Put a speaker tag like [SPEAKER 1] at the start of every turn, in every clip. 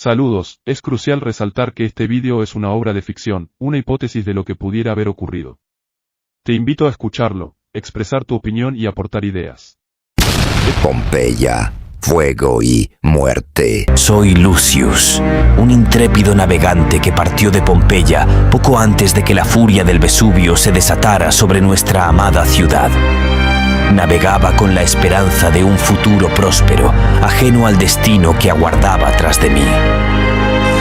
[SPEAKER 1] Saludos, es crucial resaltar que este vídeo es una obra de ficción, una hipótesis de lo que pudiera haber ocurrido. Te invito a escucharlo, expresar tu opinión y aportar ideas.
[SPEAKER 2] Pompeya, fuego y muerte.
[SPEAKER 3] Soy Lucius, un intrépido navegante que partió de Pompeya poco antes de que la furia del Vesubio se desatara sobre nuestra amada ciudad. Navegaba con la esperanza de un futuro próspero, ajeno al destino que aguardaba tras de mí.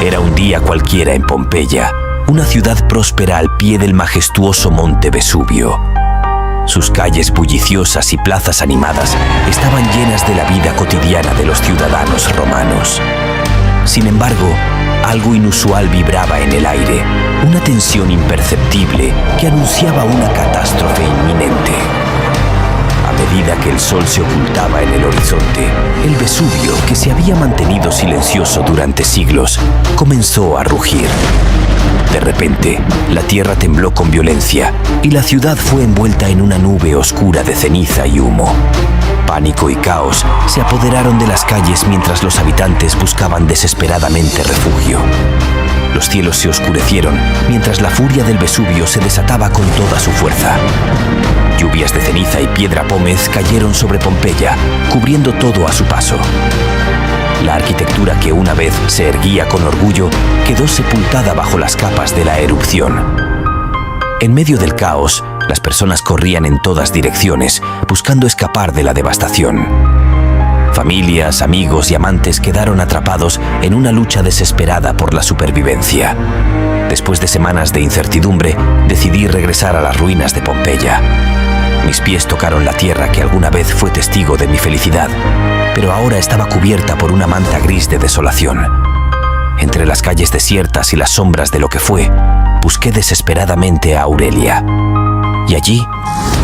[SPEAKER 3] Era un día cualquiera en Pompeya, una ciudad próspera al pie del majestuoso monte Vesubio. Sus calles bulliciosas y plazas animadas estaban llenas de la vida cotidiana de los ciudadanos romanos. Sin embargo, algo inusual vibraba en el aire, una tensión imperceptible que anunciaba una catástrofe inminente. A medida que el sol se ocultaba en el horizonte, el Vesubio, que se había mantenido silencioso durante siglos, comenzó a rugir. De repente, la tierra tembló con violencia y la ciudad fue envuelta en una nube oscura de ceniza y humo. Pánico y caos se apoderaron de las calles mientras los habitantes buscaban desesperadamente refugio. Los cielos se oscurecieron mientras la furia del Vesubio se desataba con toda su fuerza. Lluvias de ceniza y piedra pómez cayeron sobre Pompeya, cubriendo todo a su paso. La arquitectura que una vez se erguía con orgullo quedó sepultada bajo las capas de la erupción. En medio del caos, las personas corrían en todas direcciones, buscando escapar de la devastación. Familias, amigos y amantes quedaron atrapados en una lucha desesperada por la supervivencia. Después de semanas de incertidumbre, decidí regresar a las ruinas de Pompeya. Mis pies tocaron la tierra que alguna vez fue testigo de mi felicidad, pero ahora estaba cubierta por una manta gris de desolación. Entre las calles desiertas y las sombras de lo que fue, busqué desesperadamente a Aurelia. Y allí,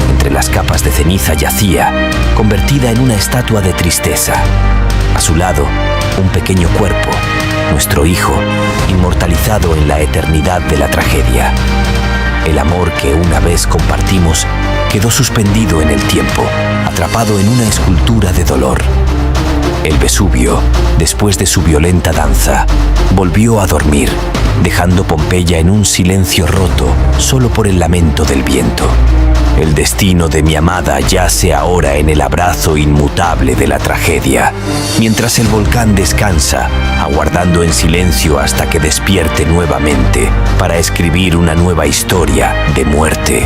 [SPEAKER 3] entre las capas de ceniza yacía, convertida en una estatua de tristeza. A su lado, un pequeño cuerpo, nuestro hijo, inmortalizado en la eternidad de la tragedia. El amor que una vez compartimos quedó suspendido en el tiempo, atrapado en una escultura de dolor. El Vesubio, después de su violenta danza, volvió a dormir, dejando Pompeya en un silencio roto solo por el lamento del viento. El destino de mi amada yace ahora en el abrazo inmutable de la tragedia, mientras el volcán descansa, aguardando en silencio hasta que despierte nuevamente para escribir una nueva historia de muerte.